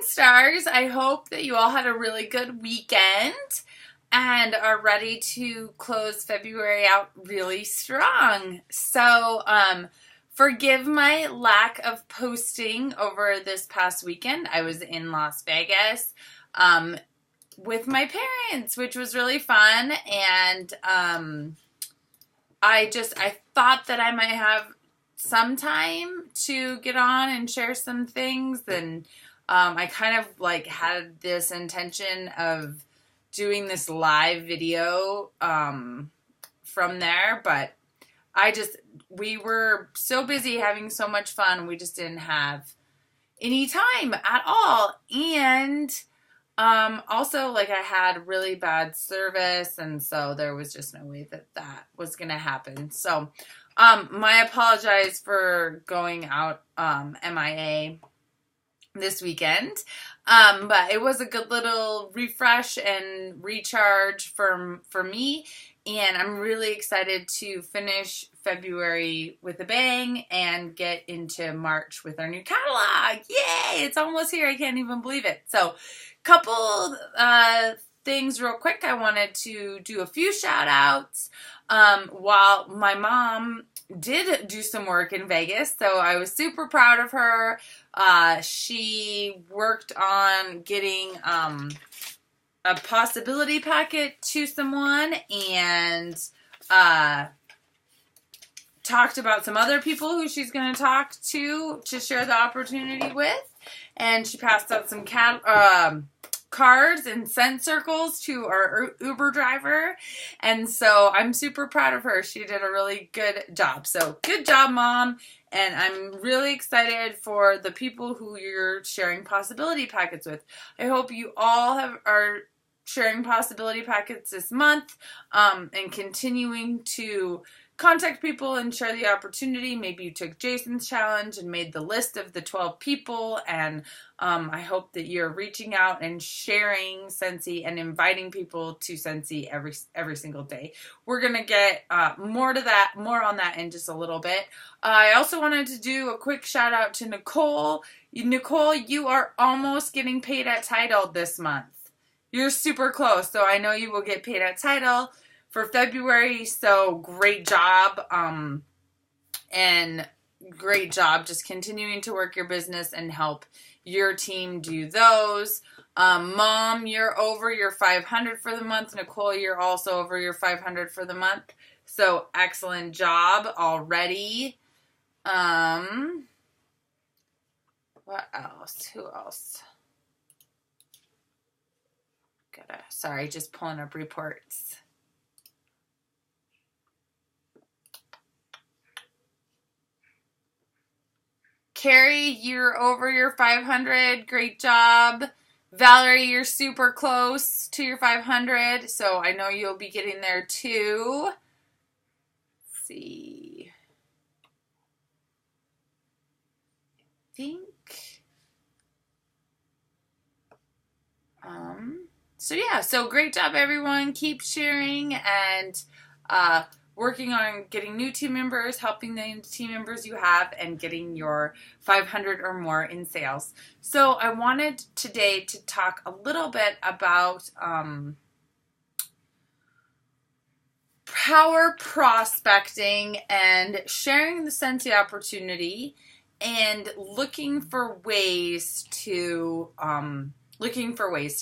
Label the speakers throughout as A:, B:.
A: stars. I hope that you all had a really good weekend and are ready to close February out really strong. So, forgive my lack of posting over this past weekend. I was in Las Vegas with my parents, which was really fun, and I thought that I might have some time to get on and share some things, and I kind of had this intention of doing this live video from there, but we were so busy having so much fun, we just didn't have any time at all. And also, I had really bad service, and so there was just no way that was going to happen. So, my apologize for going out MIA this weekend, but it was a good little refresh and recharge for me, and I'm really excited to finish February with a bang and get into March with our new catalog. Yay! It's almost here. I can't even believe it. So, couple things real quick. I wanted to do a few shout outs. While my mom did do some work in Vegas, so I was super proud of her. She worked on getting a possibility packet to someone, and talked about some other people who she's going to talk to share the opportunity with, and she passed out some cards and scent circles to our Uber driver, and so I'm super proud of her. She did a really good job. So good job, Mom, and I'm really excited for the people who you're sharing possibility packets with. I hope you all are sharing possibility packets this month, and continuing to contact people and share the opportunity. Maybe you took Jason's challenge and made the list of the 12 people, and I hope that you're reaching out and sharing Scentsy and inviting people to Scentsy every single day. We're gonna get more on that in just a little bit. I also wanted to do a quick shout out to Nicole. Nicole, you are almost getting paid at Tidal this month. You're super close, so I know you will get paid at Tidal for February, so great job, and great job just continuing to work your business and help your team do those. Mom, you're over your 500 for the month. Nicole, you're also over your 500 for the month, so excellent job already. What else? Who else? Sorry, just pulling up reports. Carrie, you're over your 500. Great job. Valerie, you're super close to your 500, so I know you'll be getting there too. Let's see. I think. So great job, everyone. Keep sharing and working on getting new team members, helping the team members you have, and getting your 500 or more in sales. So I wanted today to talk a little bit about power prospecting and sharing the Scentsy opportunity, and looking for ways to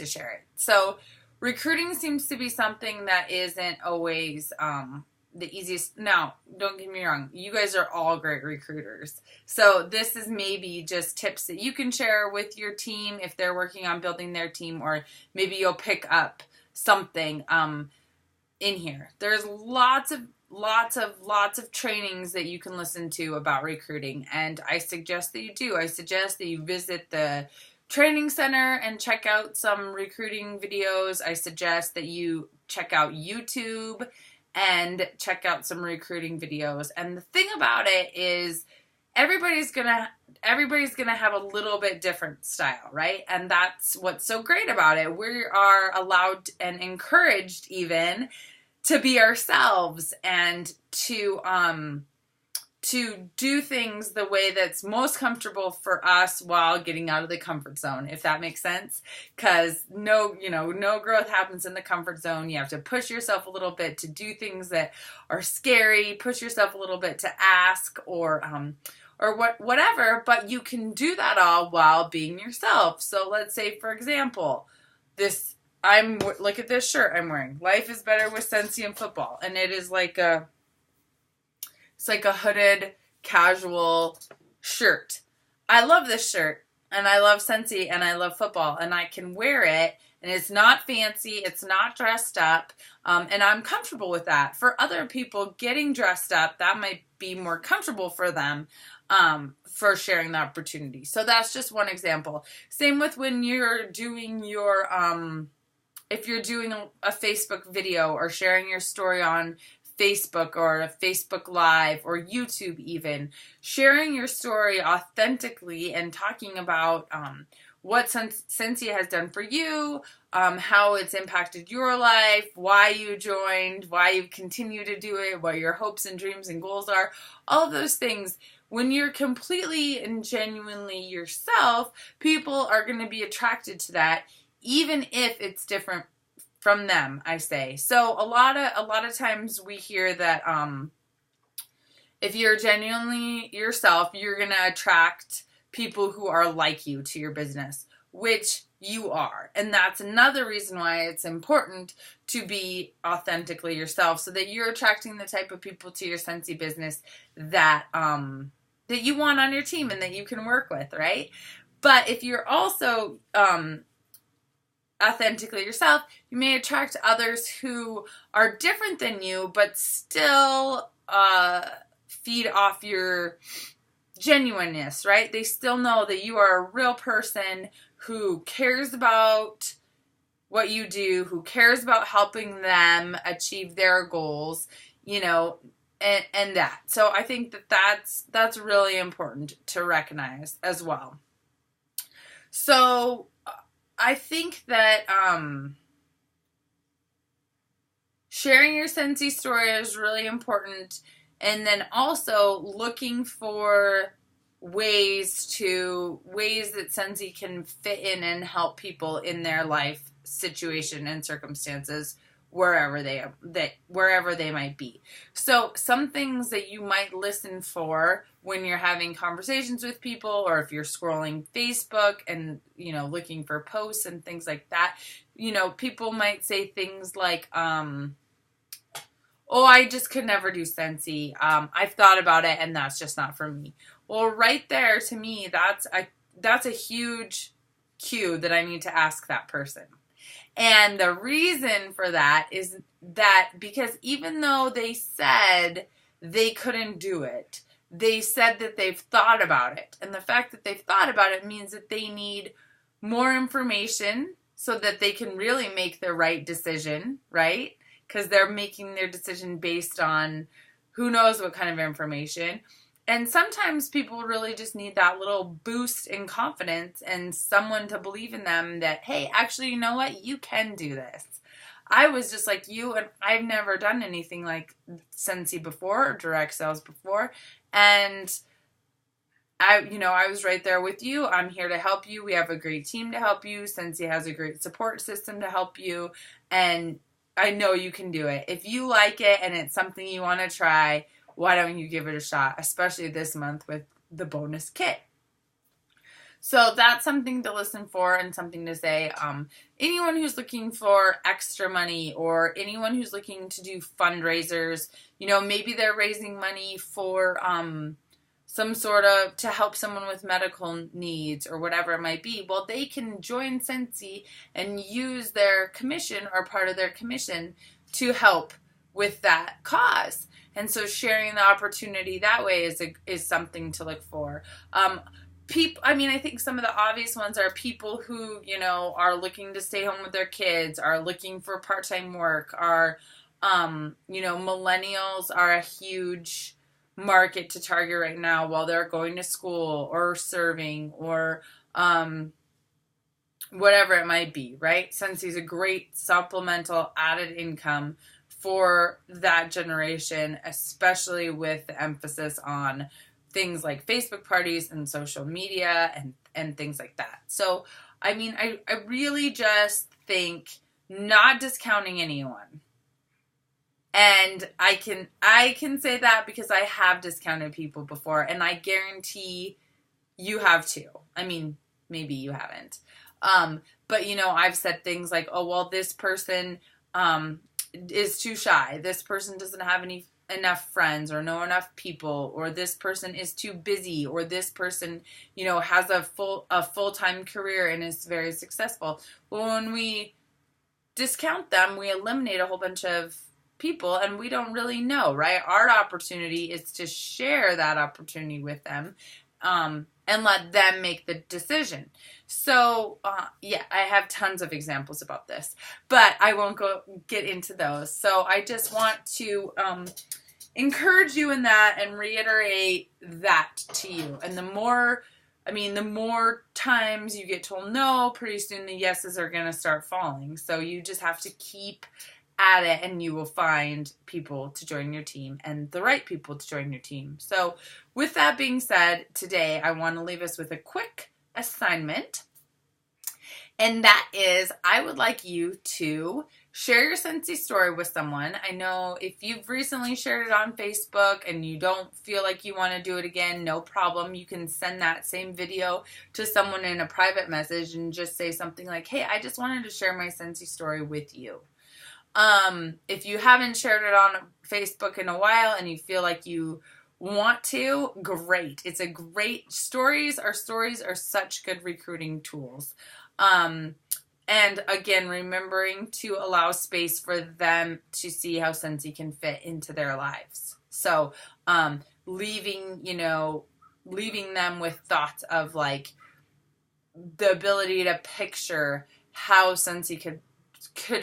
A: share it. So recruiting seems to be something that isn't always the easiest. Now, don't get me wrong, you guys are all great recruiters. So this is maybe just tips that you can share with your team if they're working on building their team, or maybe you'll pick up something in here. There's lots of trainings that you can listen to about recruiting, and I suggest that you do. I suggest that you visit the training center and check out some recruiting videos. I suggest that you check out YouTube and check out some recruiting videos. And the thing about it is everybody's gonna have a little bit different style, right? And that's what's so great about it. We are allowed and encouraged even to be ourselves and to to do things the way that's most comfortable for us while getting out of the comfort zone, if that makes sense. Because no growth happens in the comfort zone. You have to push yourself a little bit to do things that are scary, push yourself a little bit to ask or whatever, but you can do that all while being yourself. So let's say, for example, look at this shirt I'm wearing. Life is better with Scentsy and football. And it is it's like a hooded, casual shirt. I love this shirt, and I love Scentsy, and I love football, and I can wear it, and it's not fancy, it's not dressed up, and I'm comfortable with that. For other people, getting dressed up, that might be more comfortable for them, for sharing the opportunity. So that's just one example. Same with when you're doing your, if you're doing a Facebook video or sharing your story on Facebook or a Facebook Live or YouTube even, sharing your story authentically and talking about what Scentsy has done for you, how it's impacted your life, why you joined, why you continue to do it, what your hopes and dreams and goals are, all of those things. When you're completely and genuinely yourself, people are going to be attracted to that, even if it's different from them, I say. So a lot of times we hear that if you're genuinely yourself, you're going to attract people who are like you to your business, which you are. And that's another reason why it's important to be authentically yourself, so that you're attracting the type of people to your Scentsy business that that you want on your team and that you can work with, right? But if you're also authentically yourself, you may attract others who are different than you, but still feed off your genuineness, right? They still know that you are a real person who cares about what you do, who cares about helping them achieve their goals, and that. So I think that's really important to recognize as well. So I think that sharing your Scentsy story is really important, and then also looking for ways that Scentsy can fit in and help people in their life situation and circumstances wherever they might be. So some things that you might listen for when you're having conversations with people, or if you're scrolling Facebook and, looking for posts and things like that, people might say things like, oh, I just could never do Scentsy. I've thought about it and that's just not for me. Well, right there, to me, that's a huge cue that I need to ask that person. And the reason for that is that because even though they said they couldn't do it, they said that they've thought about it. And the fact that they've thought about it means that they need more information so that they can really make the right decision, right? Because they're making their decision based on who knows what kind of information. And sometimes people really just need that little boost in confidence and someone to believe in them that, hey, actually, you know what? You can do this. I was just like you, and I've never done anything like Scentsy before or direct sales before. And I was right there with you. I'm here to help you. We have a great team to help you. Scentsy has a great support system to help you. And I know you can do it. If you like it and it's something you want to try, why don't you give it a shot, especially this month with the bonus kit. So that's something to listen for and something to say. Anyone who's looking for extra money, or anyone who's looking to do fundraisers, maybe they're raising money for some sort of, to help someone with medical needs or whatever it might be. Well, they can join Scentsy and use their commission or part of their commission to help with that cause. And so sharing the opportunity that way is something to look for. I think some of the obvious ones are people who, are looking to stay home with their kids, are looking for part-time work, are, millennials are a huge market to target right now while they're going to school or serving or whatever it might be, right? Scentsy is a great supplemental added income for that generation, especially with the emphasis on things like Facebook parties and social media and things like that. So, I mean, I really just think, not discounting anyone. And I can say that because I have discounted people before, and I guarantee you have too. I mean, maybe you haven't. But you know, I've said things like, oh, well, this person is too shy. This person doesn't have enough friends or know enough people, or this person is too busy, or this person, you know, has a full-time career and is very successful. Well, when we discount them, we eliminate a whole bunch of people, and we don't really know, right? Our opportunity is to share that opportunity with them, and let them make the decision. So, yeah, I have tons of examples about this, but I won't get into those. So I just want to encourage you in that and reiterate that to you. And the more times you get told no, pretty soon the yeses are going to start falling. So you just have to keep at it, and you will find people to join your team, and the right people to join your team. So with that being said, today I want to leave us with a quick assignment. And that is, I would like you to share your Scentsy story with someone. I know if you've recently shared it on Facebook and you don't feel like you want to do it again, no problem. You can send that same video to someone in a private message and just say something like, hey, I just wanted to share my Scentsy story with you. If you haven't shared it on Facebook in a while and you feel like you want to, great. It's a great, stories are such good recruiting tools. And again, remembering to allow space for them to see how Scentsy can fit into their lives. So, leaving them with thoughts of like the ability to picture how Scentsy could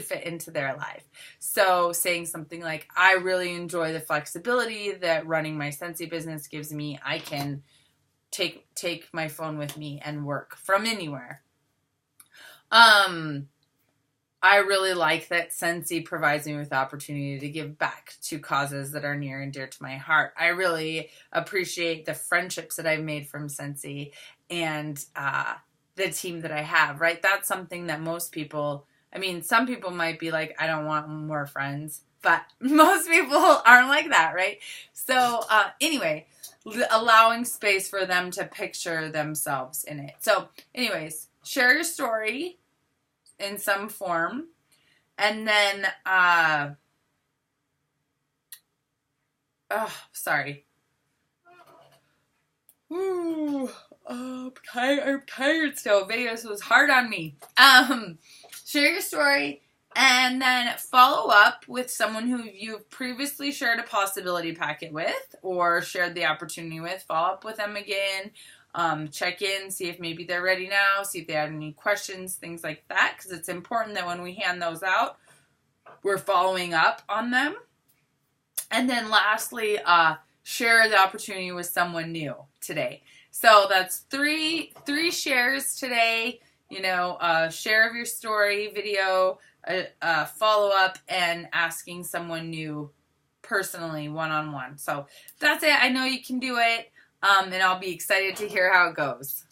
A: fit into their life. So saying something like, I really enjoy the flexibility that running my Scentsy business gives me. I can take my phone with me and work from anywhere. I really like that Scentsy provides me with the opportunity to give back to causes that are near and dear to my heart. I really appreciate the friendships that I've made from Scentsy and the team that I have, right? That's something that most people, I mean, some people might be like, I don't want more friends, but most people aren't like that, right? So anyway, allowing space for them to picture themselves in it. So anyways, share your story in some form. And then, Ooh, I'm tired still. Vegas was hard on me. Share your story and then follow up with someone who you've previously shared a possibility packet with or shared the opportunity with. Follow up with them again. Check in, see if maybe they're ready now, see if they have any questions, things like that, because it's important that when we hand those out, we're following up on them. And then lastly, share the opportunity with someone new today. So that's three shares today. Share of your story, video, follow up, and asking someone new personally, one-on-one. So that's it. I know you can do it. And I'll be excited to hear how it goes.